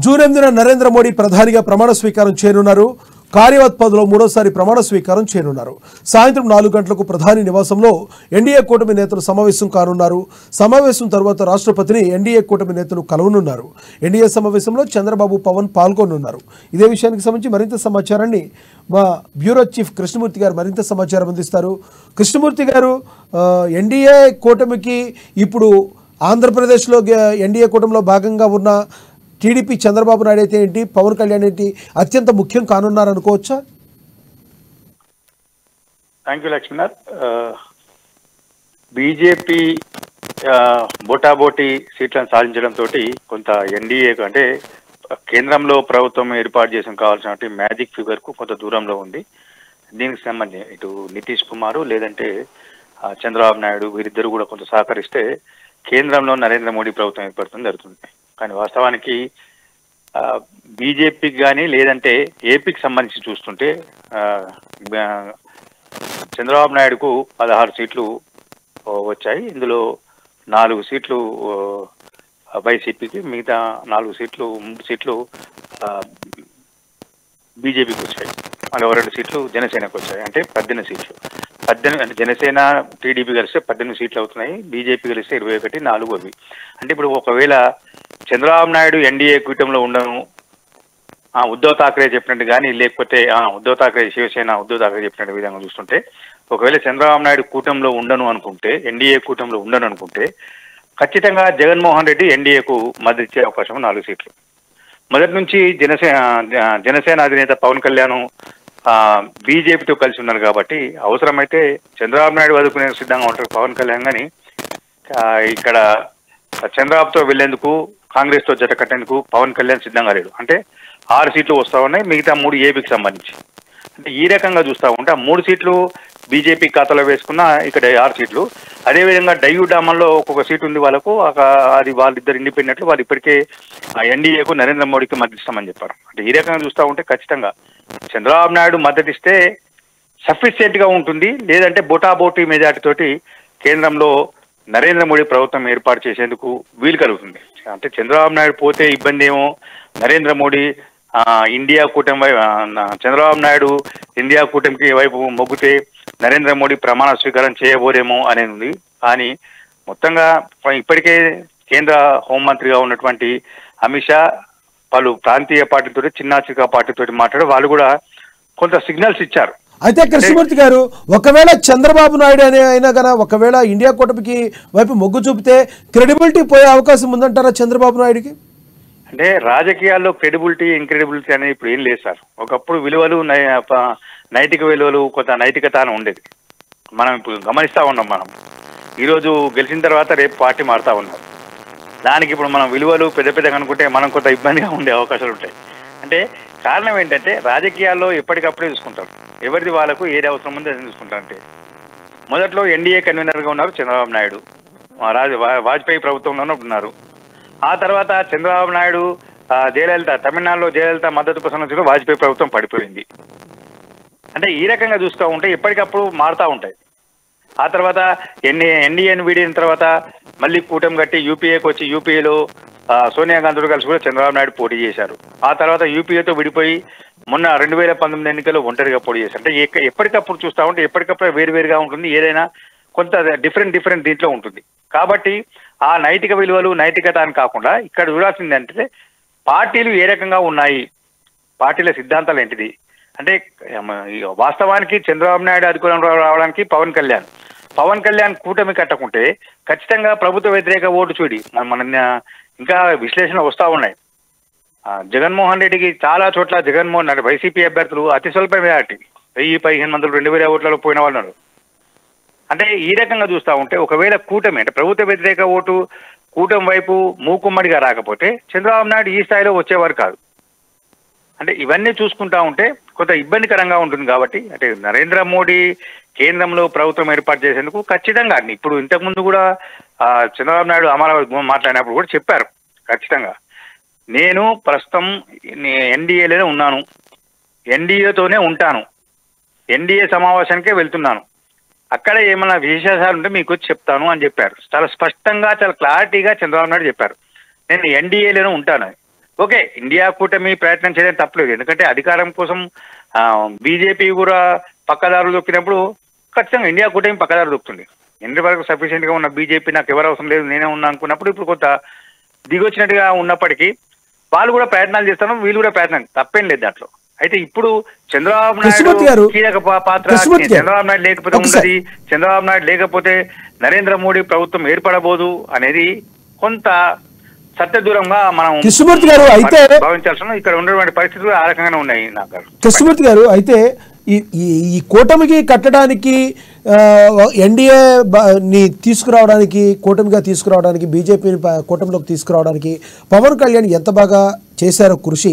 June 8న Narendra Modi ప్రధానిగా ప్రమాణ స్వీకారం చేయనున్నారు. కార్యవత్ పదవిలో మూడోసారి ప్రమాణ స్వీకారం చేయనున్నారు. సాయంత్రం 4 గంటలకు ప్రధాని నివాసంలో ఎన్డీఏ కూటమి నేతలు సమావేశం కానున్నారు. సమావేశం తర్వాత రాష్ట్రపతిని ఎన్డీఏ కూటమి నేతలు కలవనున్నారు. ఎన్డీఏ సమావేశంలో చంద్రబాబు, పవన్ పాల్గొనున్నారు. ఇదే విషయానికి సంబంధించి మరింత సమాచారాన్ని మా బ్యూరో చీఫ్ కృష్ణమూర్తి గారు మరింత సమాచారం అందిస్తారు. కృష్ణమూర్తి గారు, ఎన్డీఏ కూటమికి ఇప్పుడు ఆంధ్రప్రదేశ్లో ఎన్డీఏ కూటమిలో భాగంగా ఉన్న టీడీపీ చంద్రబాబు నాయుడు అయితే ఏంటి, పవన్ కళ్యాణ్ ఏంటి అత్యంత ముఖ్యం కానున్నారు అనుకోవచ్చా? Thank you Lakshminath. బీజేపీ బోటాబోటీ సీట్లను సాధించడంతో కొంత ఎన్డీఏకు అంటే కేంద్రంలో ప్రభుత్వం ఏర్పాటు చేసిన కావాల్సిన మ్యాజిక్ ఫిగర్ కు కొంత దూరంలో ఉంది. దీనికి సంబంధించి ఇటు నితీష్ కుమార్ లేదంటే చంద్రబాబు నాయుడు వీరిద్దరు కూడా కొంత సహకరిస్తే కేంద్రంలో నరేంద్ర మోడీ ప్రభుత్వం ఏర్పడుతుంది జరుగుతుంది. కానీ వాస్తవానికి బీజేపీకి కానీ లేదంటే ఏపీకి సంబంధించి చూస్తుంటే చంద్రబాబు నాయుడుకు 16 సీట్లు వచ్చాయి. ఇందులో 4 సీట్లు వైసీపీకి, మిగతా 3 సీట్లు బీజేపీకి వచ్చాయి. మళ్ళీ 2 సీట్లు జనసేనకు వచ్చాయి. అంటే 18 సీట్లు. 18 అంటే జనసేన టీడీపీ కలిస్తే 18 సీట్లు అవుతున్నాయి. బీజేపీ కలిస్తే 21, 4 అవి. అంటే ఇప్పుడు ఒకవేళ చంద్రబాబు నాయుడు ఎన్డీఏ కూటమిలో ఉండను, ఉద్ధవ్ ఠాక్రే చెప్పినట్టు కానీ, లేకపోతే ఉద్ధవ్ ఠాక్రే శివసేన ఉద్ధవ్ ఠాక్రే చెప్పినట్టు విధంగా చూస్తుంటే ఒకవేళ చంద్రబాబు నాయుడు కూటమిలో ఉండను అనుకుంటే, ఎన్డీఏ కూటమిలో ఉండను అనుకుంటే ఖచ్చితంగా జగన్మోహన్ రెడ్డి ఎన్డీఏకు మద్దతు ఇచ్చే అవకాశం 4 సీట్లు. మొదటి నుంచి జనసేన అధినేత పవన్ కళ్యాణ్ బీజేపీతో కలిసి ఉన్నారు కాబట్టి అవసరమైతే చంద్రబాబు నాయుడు వదుకునే సిద్ధంగా ఉంటారు పవన్ కళ్యాణ్. కానీ ఇక్కడ చంద్రబాబుతో వెళ్లేందుకు, కాంగ్రెస్ తో జత కట్టేందుకు పవన్ కళ్యాణ్ సిద్ధంగా లేడు. అంటే 6 సీట్లు వస్తా ఉన్నాయి, మిగతా 3 ఏపీకి సంబంధించి. అంటే ఈ రకంగా చూస్తా ఉంటే 3 సీట్లు బీజేపీ ఖాతాలో వేసుకున్న ఇక్కడ 6 సీట్లు. అదేవిధంగా డయ్యూ డామన్లో ఒక్కొక్క సీటు ఉంది వాళ్ళకు. అది వాళ్ళిద్దరు ఇండిపెండెంట్లు, వాళ్ళు ఇప్పటికే ఎన్డీఏకు నరేంద్ర మోడీకి మద్దతు ఇస్తామని చెప్పారు. అంటే ఈ రకంగా చూస్తా ఉంటే ఖచ్చితంగా చంద్రబాబు నాయుడు మద్దతు ఇస్తే సఫిషియెంట్ గా ఉంటుంది. లేదంటే బోటాబోటీ మెజార్టీ తోటి కేంద్రంలో నరేంద్ర మోడీ ప్రభుత్వం ఏర్పాటు చేసేందుకు వీలు కలుగుతుంది. అంటే చంద్రబాబు నాయుడు పోతే ఇబ్బంది ఏమో, నరేంద్ర మోడీ ఇండియా కూటమి చంద్రబాబు నాయుడు ఇండియా కూటమికి వైపు మొగ్గితే నరేంద్ర మోడీ ప్రమాణ స్వీకారం చేయబోరేమో అనేది ఉంది. కానీ మొత్తంగా ఇప్పటికే కేంద్ర హోంమంత్రిగా ఉన్నటువంటి అమిత్ షా పలు ప్రాంతీయ పార్టీతో, చిన్న చిన్న పార్టీతో మాట్లాడి వాళ్ళు కూడా కొంత సిగ్నల్స్ ఇచ్చారు. అయితే కృష్ణమూర్తి గారు, ఒకవేళ చంద్రబాబు నాయుడు అయినా కదా ఒకవేళ ఇండియా కూటమికి వైపు మొగ్గు చూపితే క్రెడిబిలిటీ పోయే అవకాశం ఉందంటారా చంద్రబాబు నాయుడుకి? అంటే రాజకీయాల్లో క్రెడిబిలిటీ, ఇన్క్రెడిబిలిటీ అనేది ఇప్పుడు ఏం లేదు సార్. ఒకప్పుడు విలువలు, నైతిక విలువలు, కొంత నైతికత అని ఉండేది. మనం ఇప్పుడు గమనిస్తా ఉన్నాం. మనం ఈరోజు గెలిచిన తర్వాత రేపు పార్టీ మారుతా ఉన్నాం. దానికి ఇప్పుడు మనం విలువలు పెద్దగా అనుకుంటే మనం కొంత ఇబ్బందిగా ఉండే అవకాశాలు ఉంటాయి. అంటే కారణం ఏంటంటే రాజకీయాల్లో ఎప్పటికప్పుడే చూసుకుంటారు, ఎవరిది వాళ్ళకు ఏది అవసరం ఉందో అది చూసుకుంటారు. అంటే మొదట్లో ఎన్డీఏ కన్వీనర్గా ఉన్నారు చంద్రబాబు నాయుడు, వాజ్పేయి ప్రభుత్వంలోనే ఉన్నారు. ఆ తర్వాత చంద్రబాబు నాయుడు జయలలిత, తమిళనాడులో జయలలిత మద్దతు కోసం వచ్చిన వాజ్పేయి ప్రభుత్వం పడిపోయింది. అంటే ఈ రకంగా చూస్తూ ఉంటే ఎప్పటికప్పుడు మారుతూ ఉంటాయి. ఆ తర్వాత ఎన్డీఏను వీడిన తర్వాత మళ్ళీ కూటమి కట్టి యూపీఏకి వచ్చి యూపీఏలో సోనియా గాంధీతో కలిసి కూడా చంద్రబాబు నాయుడు పోటీ చేశారు. ఆ తర్వాత యూపీఏతో విడిపోయి మొన్న 2019 ఎన్నికల్లో ఒంటరిగా పోటీ చేశారు. అంటే ఎప్పటికప్పుడు చూస్తూ ఉంటే ఎప్పటికప్పుడు వేరువేరుగా ఉంటుంది. ఏదైనా కొంత డిఫరెంట్ దీంట్లో ఉంటుంది. కాబట్టి ఆ నైతిక విలువలు, నైతికత అని కాకుండా ఇక్కడ చూడాల్సింది అంటే పార్టీలు ఏ రకంగా ఉన్నాయి, పార్టీల సిద్ధాంతాలు ఏంటిది. అంటే వాస్తవానికి చంద్రబాబు నాయుడు అధికారంలో రావడానికి పవన్ కళ్యాణ్ కూటమి కట్టకుంటే ఖచ్చితంగా ప్రభుత్వ వ్యతిరేక ఓటు చూడి మన ఇంకా విశ్లేషణ వస్తూ ఉన్నాయి. జగన్మోహన్ రెడ్డికి చాలా చోట్ల వైసీపీ అభ్యర్థులు అతి స్వల్ప మెజార్టీ 1000-1500 2000 ఓట్లలో పోయిన వాళ్ళు ఉన్నారు. అంటే ఈ రకంగా చూస్తూ ఉంటే ఒకవేళ కూటమి అంటే ప్రభుత్వ వ్యతిరేక ఓటు కూటమి వైపు మూకుమ్మడిగా రాకపోతే చంద్రబాబు నాయుడు ఈ స్థాయిలో వచ్చేవారు కాదు. అంటే ఇవన్నీ చూసుకుంటా ఉంటే కొంత ఇబ్బందికరంగా ఉంటుంది. కాబట్టి అంటే నరేంద్ర మోడీ కేంద్రంలో ప్రభుత్వం ఏర్పాటు చేసేందుకు ఖచ్చితంగా ఇప్పుడు ఇంతకుముందు కూడా చంద్రబాబు నాయుడు అమరావతి మాట్లాడినప్పుడు కూడా చెప్పారు, ఖచ్చితంగా నేను ప్రస్తుతం ఎన్డీఏలోనే ఉన్నాను, ఎన్డీఏతోనే ఉంటాను, ఎన్డీఏ సమావేశానికే వెళ్తున్నాను, అక్కడ ఏమైనా విశేషాలు ఉంటే మీకు చెప్తాను అని చెప్పారు. చాలా స్పష్టంగా, చాలా క్లారిటీగా చంద్రబాబు నాయుడు చెప్పారు, నేను ఎన్డీఏలోనే ఉంటాను. ఓకే, ఇండియా కూటమి ప్రయత్నం చేయడం తప్పలేదు. ఎందుకంటే అధికారం కోసం బీజేపీ కూడా పక్కదారులు దొక్కినప్పుడు ఖచ్చితంగా ఇండియా కూటమి పక్కదారు దొక్కుతుంది. ఎన్ని వరకు సఫిషియెంట్ గా ఉన్న బీజేపీ నాకు ఎవరు అవసరం లేదు, నేనే ఉన్నా అనుకున్నప్పుడు ఇప్పుడు కొంత దిగొచ్చినట్టుగా ఉన్నప్పటికీ వాళ్ళు కూడా ప్రయత్నాలు చేస్తాను, వీళ్ళు కూడా ప్రయత్నం, తప్పేం లేదు దాంట్లో. అయితే ఇప్పుడు చంద్రబాబు నాయుడు కీలక పాత్ర, చంద్రబాబు నాయుడు లేకపోతే ఉండదు, చంద్రబాబు నాయుడు లేకపోతే నరేంద్ర మోడీ ప్రభుత్వం ఏర్పడబోదు అనేది కొంత సత్య దూరంగా మనం కృష్ణమూర్తి గారు అయితే భావించాల్సిన ఇక్కడ ఉన్నటువంటి పరిస్థితులు ఆ రకంగానే ఉన్నాయి. నాకు కృష్ణమూర్తి గారు అయితే ఈ కూటమికి కట్టడానికి ఎన్డీఏ ని తీసుకురావడానికి, కూటమిగా తీసుకురావడానికి, బీజేపీని కూటమిలోకి తీసుకురావడానికి పవన్ కళ్యాణ్ ఎంత బాగా చేశారో కృషి,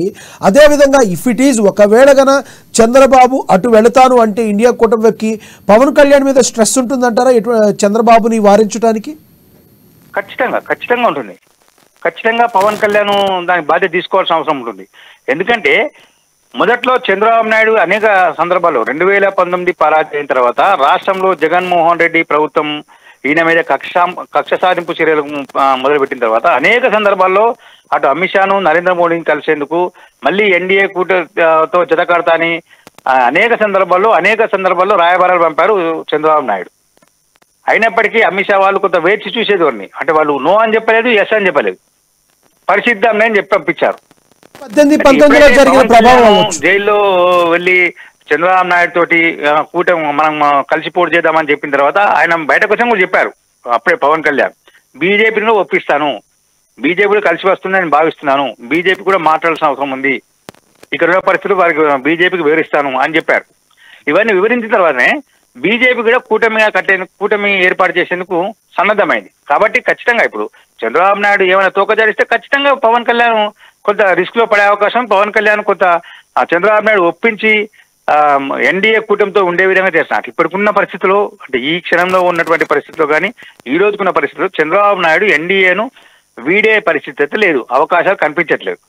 అదేవిధంగా ఇఫ్ ఇట్ ఈజ్ ఒకవేళ గన చంద్రబాబు అటు వెళతాను అంటే ఇండియా కూటమికి పవన్ కళ్యాణ్ మీద స్ట్రెస్ ఉంటుందంటారా చంద్రబాబుని వారించడానికి? ఖచ్చితంగా ఉంటుంది. ఖచ్చితంగా పవన్ కళ్యాణ్ దానికి బాధ్యత తీసుకోవాల్సిన అవసరం ఉంటుంది. ఎందుకంటే మొదట్లో చంద్రబాబు నాయుడు అనేక సందర్భాల్లో 2019 పరాజయం తర్వాత రాష్ట్రంలో జగన్మోహన్ రెడ్డి ప్రభుత్వం ఈయన మీద కక్ష సాధింపు చర్యలు మొదలుపెట్టిన తర్వాత అనేక సందర్భాల్లో అటు అమిత్ షాను నరేంద్ర మోడీని కలిసేందుకు మళ్ళీ ఎన్డీఏ కూటమితో జతకడతా అని అనేక సందర్భాల్లో రాయబారాలు పంపారు చంద్రబాబు నాయుడు. అయినప్పటికీ అమిత్ షా వాళ్ళు కొంత వేచి చూసేదోని, అంటే వాళ్ళు నో అని చెప్పలేదు, ఎస్ అని చెప్పలేదు, పరిశీలిద్దాం అని చెప్పి పంపించారు. జైల్లో వెళ్ళి చంద్రబాబు నాయుడు తోటి కూటమి మనం కలిసి పోటీ చేద్దామని చెప్పిన తర్వాత ఆయన బయటకు వచ్చి కూడా చెప్పారు అప్పుడే పవన్ కళ్యాణ్, బీజేపీలో ఒప్పిస్తాను, బీజేపీలో కలిసి వస్తుందని భావిస్తున్నాను, బీజేపీ కూడా మాట్లాడాల్సిన అవసరం ఉంది, ఇక్కడ ఉన్న పరిస్థితులు వారికి బీజేపీకి వివరిస్తాను అని చెప్పారు. ఇవన్నీ వివరించిన తర్వాతనే బీజేపీ కూడా కూటమి ఏర్పాటు చేసేందుకు సన్నద్ధమైంది. కాబట్టి ఖచ్చితంగా ఇప్పుడు చంద్రబాబు నాయుడు ఏమైనా తోకజాడిస్తే ఖచ్చితంగా పవన్ కళ్యాణ్ కొంత రిస్క్ లో పడే అవకాశం, పవన్ కళ్యాణ్ కొంత చంద్రబాబు నాయుడు ఒప్పించి ఎన్డీఏ కూటమితో ఉండే విధంగా చేస్తున్నారు. ఇప్పటికున్న పరిస్థితుల్లో, అంటే ఈ క్షణంలో ఉన్నటువంటి పరిస్థితుల్లో కానీ ఈ రోజుకున్న పరిస్థితుల్లో చంద్రబాబు నాయుడు ఎన్డీఏను వీడే పరిస్థితి అయితే లేదు, అవకాశాలు కనిపించట్లేదు.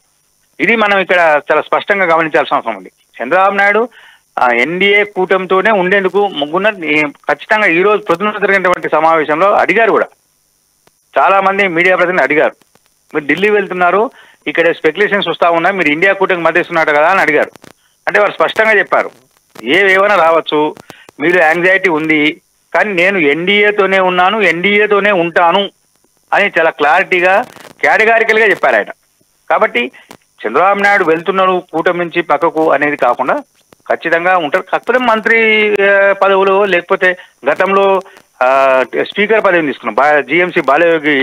ఇది మనం ఇక్కడ చాలా స్పష్టంగా గమనించాల్సిన అవసరం ఉంది. చంద్రబాబు నాయుడు ఎన్డీఏ కూటమితోనే ఉండేందుకు ముగ్గున్న ఖచ్చితంగా ఈ రోజు ప్రతినిధులు జరిగినటువంటి సమావేశంలో అడిగారు కూడా, చాలా మంది మీడియా ప్రతినిధులు అడిగారు, మీరు ఢిల్లీ వెళ్తున్నారు, ఇక్కడ స్పెక్యులేషన్స్ వస్తా ఉన్నాయి, మీరు ఇండియా కూటమికి మద్దతిస్తున్నారు కదా అని అడిగారు. అంటే వారు స్పష్టంగా చెప్పారు, ఏమైనా రావచ్చు, మీరు యాంగ్జైటీ ఉంది, కానీ నేను ఎన్డీఏతోనే ఉన్నాను, ఎన్డీఏతోనే ఉంటాను అని చాలా క్లారిటీగా కేటగారికల్గా చెప్పారు ఆయన. కాబట్టి చంద్రబాబు నాయుడు వెళ్తున్నారు కూటమి నుంచి పక్కకు అనేది కాకుండా ఖచ్చితంగా ఉంటారు. కాకపోతే మంత్రి పదవులు, లేకపోతే గతంలో స్పీకర్ పదవిని తీసుకున్నాం, జీఎంసీ బాలయోగి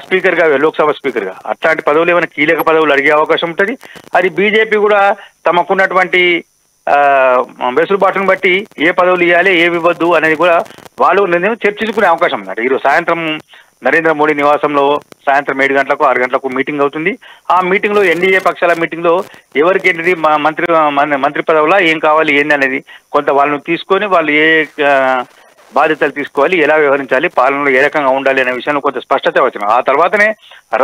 స్పీకర్గా, లోక్సభ స్పీకర్గా, అట్లాంటి పదవులు ఏమైనా కీలక పదవులు అడిగే అవకాశం ఉంటుంది. అది బీజేపీ కూడా తమకున్నటువంటి వెసులుబాటును బట్టి ఏ పదవులు ఇవ్వాలి, ఏవి ఇవ్వద్దు అనేది కూడా వాళ్ళు చర్చించుకునే అవకాశం ఉంది. ఈరోజు సాయంత్రం నరేంద్ర మోడీ నివాసంలో సాయంత్రం 7 గంటలకు 6 గంటలకు మీటింగ్ అవుతుంది. ఆ మీటింగ్ లో ఎన్డీఏ పక్షాల మీటింగ్ లో ఎవరికి ఏంటిది మంత్రి పదవులా ఏం కావాలి ఏంది అనేది కొంత వాళ్ళని తీసుకొని వాళ్ళు ఏ బాధ్యతలు తీసుకోవాలి, ఎలా వ్యవహరించాలి, పాలనలో ఏ రకంగా ఉండాలి అనే విషయంలో కొంత స్పష్టత వచ్చింది. ఆ తర్వాతనే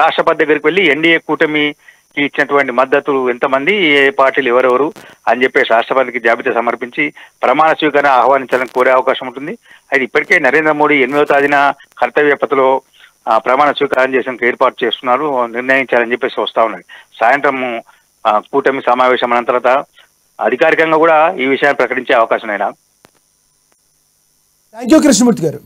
రాష్ట్రపతి దగ్గరికి వెళ్ళి ఎన్డీఏ కూటమికి ఇచ్చినటువంటి మద్దతు ఎంతమంది, ఏ పార్టీలు ఎవరెవరు అని చెప్పేసి రాష్ట్రపతికి జాబితా సమర్పించి ప్రమాణ స్వీకరణ ఆహ్వానించాలని కోరే అవకాశం ఉంటుంది. అయితే ఇప్పటికే నరేంద్ర మోడీ 8వ తేదీన కర్తవ్య పథలో ప్రమాణ స్వీకారం చేసేందుకు ఏర్పాటు చేస్తున్నారు, నిర్ణయించాలని చెప్పేసి వస్తా ఉన్నది. సాయంత్రం కూటమి సమావేశం అనంతరం తర్వాత అధికారికంగా కూడా ఈ విషయాన్ని ప్రకటించే అవకాశం అయినా. థ్యాంక్ యూ కృష్ణమూర్తి గారు.